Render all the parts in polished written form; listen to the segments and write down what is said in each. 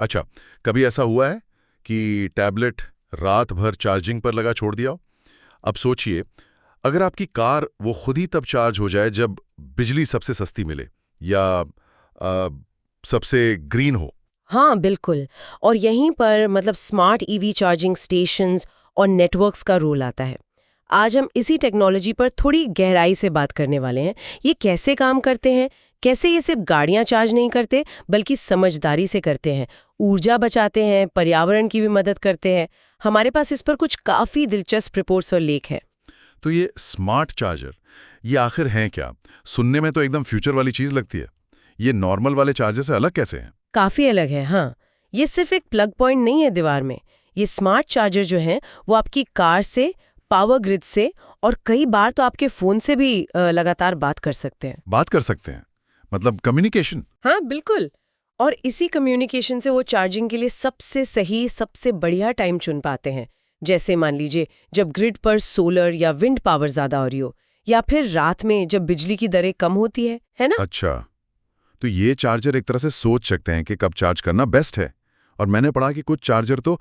अच्छा, कभी ऐसा हुआ है कि टैबलेट रात भर चार्जिंग पर लगा छोड़ दिया हो? अब सोचिए, अगर आपकी कार वो खुद ही तब चार्ज हो जाए जब बिजली सबसे सस्ती मिले या सबसे ग्रीन हो। हाँ बिल्कुल। और यहीं पर मतलब स्मार्ट ईवी चार्जिंग स्टेशंस और नेटवर्क्स का रोल आता है। आज हम इसी टेक्नोलॉजी पर थोड़ी गहराई से बात करने वाले हैं। ये कैसे काम करते हैं, कैसे ये सिर्फ गाड़ियां चार्ज नहीं करते बल्कि समझदारी से करते हैं, ऊर्जा बचाते हैं, पर्यावरण की भी मदद करते हैं। हमारे पास इस पर कुछ काफ़ी दिलचस्प रिपोर्ट्स और लेख हैं। तो ये स्मार्ट चार्जर, ये आखिर हैं क्या? सुनने में तो एकदम फ्यूचर वाली चीज़ लगती है। ये नॉर्मल वाले चार्जर से अलग कैसे हैं? काफ़ी अलग है, हाँ। ये सिर्फ एक प्लग पॉइंट नहीं है दीवार में। ये स्मार्ट चार्जर जो हैं वो आपकी कार से, पावर ग्रिड से और कई बार तो आपके फ़ोन से भी लगातार बात कर सकते हैं। बात कर सकते हैं? मतलब कम्युनिकेशन? हाँ बिल्कुल। और इसी कम्युनिकेशन से वो चार्जिंग के लिए सबसे सही, सबसे बढ़िया टाइम चुन पाते हैं। जैसे मान लीजिए जब ग्रिड पर सोलर या विंड पावर ज़्यादा हो रही हो, या फिर रात में जब बिजली की दरें कम होती है ना? अच्छा, तो ये चार्जर एक तरह से सोच सकते हैं कि कब चार्ज करना बेस्ट है। और मैंने पढ़ा कि कुछ चार्जर तो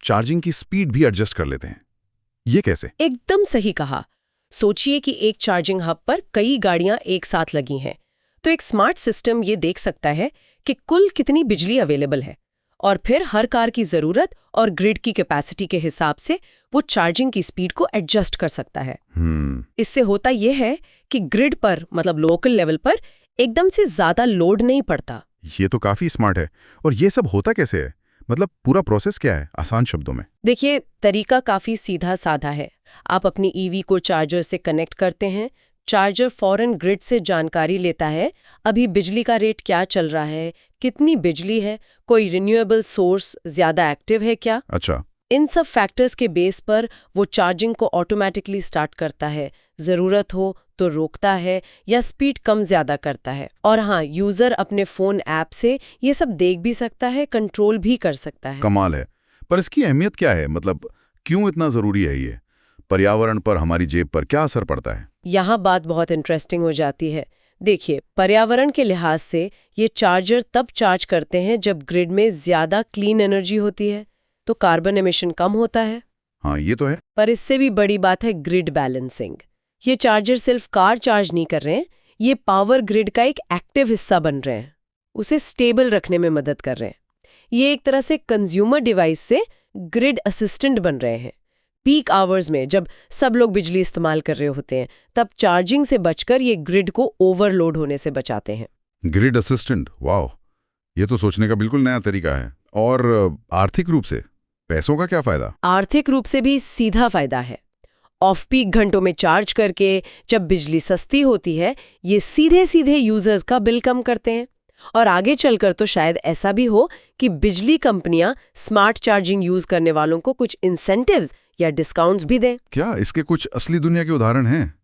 चार्जिंग की स्पीड भी एडजस्ट कर लेते हैं। ये कैसे? एकदम सही कहा। सोचिए कि एक चार्जिंग हब पर कई गाड़ियां एक साथ लगी हैं, तो एक स्मार्ट सिस्टम ये देख सकता है कि कुल कितनी बिजली अवेलेबल है और फिर हर कार की ज़रूरत और ग्रिड की कैपेसिटी के हिसाब से वो चार्जिंग की स्पीड को एडजस्ट कर सकता है। इससे होता यह है कि ग्रिड पर मतलब लोकल लेवल पर एकदम से ज़्यादा लोड नहीं पड़ता। ये तो काफी स्मार्ट है। और ये सब होता कैसे है? मतलब पूरा प्रोसेस क्या है, आसान शब्दों में? देखिए, तरीका काफ़ी सीधा साधा है। आप अपनी ईवी को चार्जर से कनेक्ट करते हैं। चार्जर फौरन ग्रिड से जानकारी लेता है, अभी बिजली का रेट क्या चल रहा है, कितनी बिजली है, कोई रिन्यूएबल सोर्स ज़्यादा एक्टिव है क्या। अच्छा। इन सब फैक्टर्स के बेस पर वो चार्जिंग को ऑटोमेटिकली स्टार्ट करता है, ज़रूरत हो तो रोकता है या स्पीड कम ज़्यादा करता है। और हाँ, यूज़र अपने फ़ोन ऐप से ये सब देख भी सकता है, कंट्रोल भी कर सकता है। कमाल है। पर इसकी अहमियत क्या है? मतलब क्यों इतना जरूरी है ये? पर्यावरण पर, हमारी जेब पर क्या असर पड़ता है? यहाँ बात बहुत इंटरेस्टिंग हो जाती है। देखिए, पर्यावरण के लिहाज से ये चार्जर तब चार्ज करते हैं जब ग्रिड में ज़्यादा क्लीन एनर्जी होती है, तो कार्बन एमिशन कम होता है। हाँ, ये तो है। पर इससे भी बड़ी बात है ग्रिड बैलेंसिंग। ये चार्जर सिर्फ कार चार्ज नहीं कर रहे हैं, ये पावर ग्रिड का एक एक्टिव हिस्सा बन रहे हैं, उसे स्टेबल रखने में मदद कर रहे हैं। ये एक तरह से कंज्यूमर डिवाइस से ग्रिड असिस्टेंट बन रहे हैं। पीक आवर्स में जब सब लोग बिजली इस्तेमाल कर रहे होते हैं, तब चार्जिंग से बचकर ये ग्रिड को ओवरलोड होने से बचाते हैं। ग्रिड असिस्टेंट, वाह! ये तो सोचने का बिल्कुल नया तरीका है। और आर्थिक रूप से पैसों का क्या फायदा? आर्थिक रूप से भी सीधा फायदा है। ऑफ पीक घंटों में चार्ज करके जब बिजली सस्ती होती है, ये सीधे सीधे यूजर्स का बिल कम करते हैं। और आगे चलकर तो शायद ऐसा भी हो कि बिजली कंपनियां स्मार्ट चार्जिंग यूज करने वालों को कुछ इंसेंटिव्स या डिस्काउंट्स भी दें। क्या इसके कुछ असली दुनिया के उदाहरण हैं?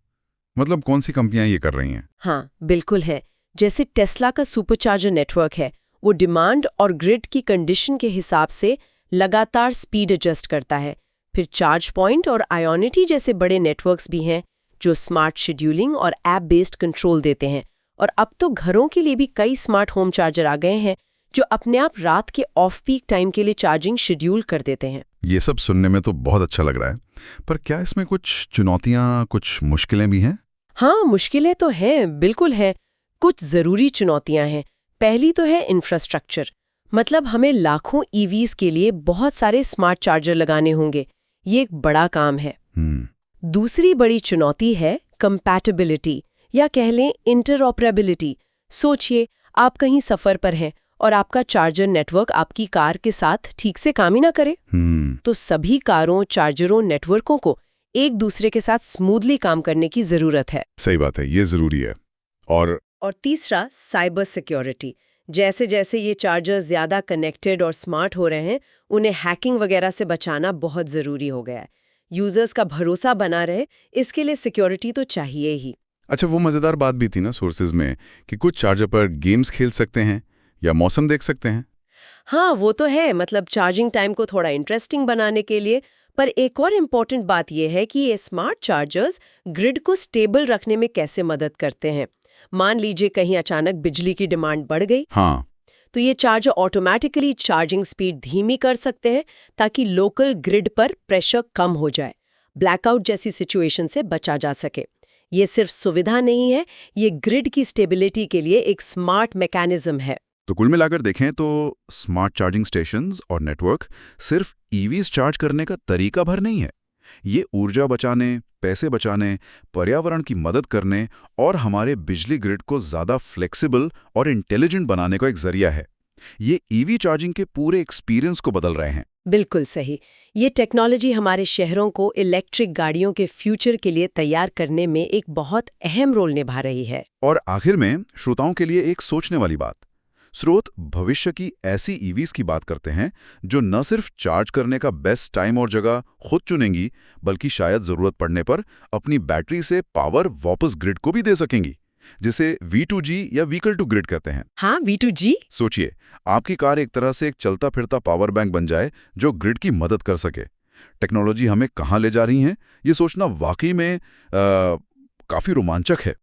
मतलब कौन सी कंपनियां ये कर रही हैं? हाँ बिल्कुल है। जैसे टेस्ला का सुपरचार्जर नेटवर्क है, वो डिमांड और ग्रिड की कंडीशन के हिसाब से लगातार स्पीड एडजस्ट करता है। फिर चार्ज पॉइंट और आयोनिटी जैसे बड़े नेटवर्क्स भी हैं जो स्मार्ट शेड्यूलिंग और ऐप बेस्ड कंट्रोल देते हैं। और अब तो घरों के लिए भी कई स्मार्ट होम चार्जर आ गए हैं जो अपने आप रात के ऑफ पीक टाइम के लिए चार्जिंग शेड्यूल कर देते हैं। ये सब सुनने में तो बहुत अच्छा लग रहा है, पर क्या इसमें कुछ चुनौतियां, कुछ मुश्किलें भी हैं? हाँ, मुश्किलें तो हैं, बिल्कुल है। कुछ ज़रूरी चुनौतियां हैं। पहली तो है इंफ्रास्ट्रक्चर, मतलब हमें लाखों ईवीज के लिए बहुत सारे स्मार्ट चार्जर लगाने होंगे। ये एक बड़ा काम है। दूसरी बड़ी चुनौती है कंपैटिबिलिटी या कह लें इंटरऑपरेबिलिटी। सोचिए, आप कहीं सफ़र पर हैं और आपका चार्जर नेटवर्क आपकी कार के साथ ठीक से काम ही ना करे, तो सभी कारों, चार्जरों, नेटवर्कों को एक दूसरे के साथ स्मूथली काम करने की ज़रूरत है। सही बात है, ये ज़रूरी है। और तीसरा, साइबर सिक्योरिटी। जैसे जैसे ये चार्जर ज़्यादा कनेक्टेड और स्मार्ट हो रहे हैं, उन्हें हैकिंग वगैरह से बचाना बहुत ज़रूरी हो गया है। यूजर्स का भरोसा बना रहे, इसके लिए सिक्योरिटी तो चाहिए ही। अच्छा, वो मज़ेदार बात भी थी ना सोर्सेज में कि कुछ चार्जर पर गेम्स खेल सकते हैं या मौसम देख सकते हैं। हाँ, वो तो है, मतलब चार्जिंग टाइम को थोड़ा इंटरेस्टिंग बनाने के लिए। पर एक और इम्पॉर्टेंट बात यह है कि ये स्मार्ट चार्जर्स ग्रिड को स्टेबल रखने में कैसे मदद करते हैं। मान लीजिए कहीं अचानक बिजली की डिमांड बढ़ गई, हाँ, तो ये चार्जर ऑटोमेटिकली चार्जिंग स्पीड धीमी कर सकते हैं ताकि लोकल ग्रिड पर प्रेशर कम हो जाए, ब्लैकआउट जैसी सिचुएशन से बचा जा सके। ये सिर्फ सुविधा नहीं है, ये ग्रिड की स्टेबिलिटी के लिए एक स्मार्ट मैकेनिज्म है। तो कुल मिलाकर देखें तो स्मार्ट चार्जिंग स्टेशंस और नेटवर्क सिर्फ ईवीज चार्ज करने का तरीका भर नहीं है। ये ऊर्जा बचाने, पैसे बचाने, पर्यावरण की मदद करने और हमारे बिजली ग्रिड को ज़्यादा फ्लेक्सिबल और इंटेलिजेंट बनाने का एक जरिया है। ये ईवी चार्जिंग के पूरे एक्सपीरियंस को बदल रहे हैं। बिल्कुल सही। ये टेक्नोलॉजी हमारे शहरों को इलेक्ट्रिक गाड़ियों के फ्यूचर के लिए तैयार करने में एक बहुत अहम रोल निभा रही है। और आखिर में श्रोताओं के लिए एक सोचने वाली बात। स्रोत भविष्य की ऐसी ईवीज की बात करते हैं जो न सिर्फ चार्ज करने का बेस्ट टाइम और जगह खुद चुनेंगी, बल्कि शायद जरूरत पड़ने पर अपनी बैटरी से पावर वापस ग्रिड को भी दे सकेंगी, जिसे V2G या व्हीकल टू ग्रिड कहते हैं। हाँ, V2G। सोचिए, आपकी कार एक तरह से एक चलता फिरता पावर बैंक बन जाए जो ग्रिड की मदद कर सके। टेक्नोलॉजी हमें कहाँ ले जा रही है, ये सोचना वाकई में काफी रोमांचक है।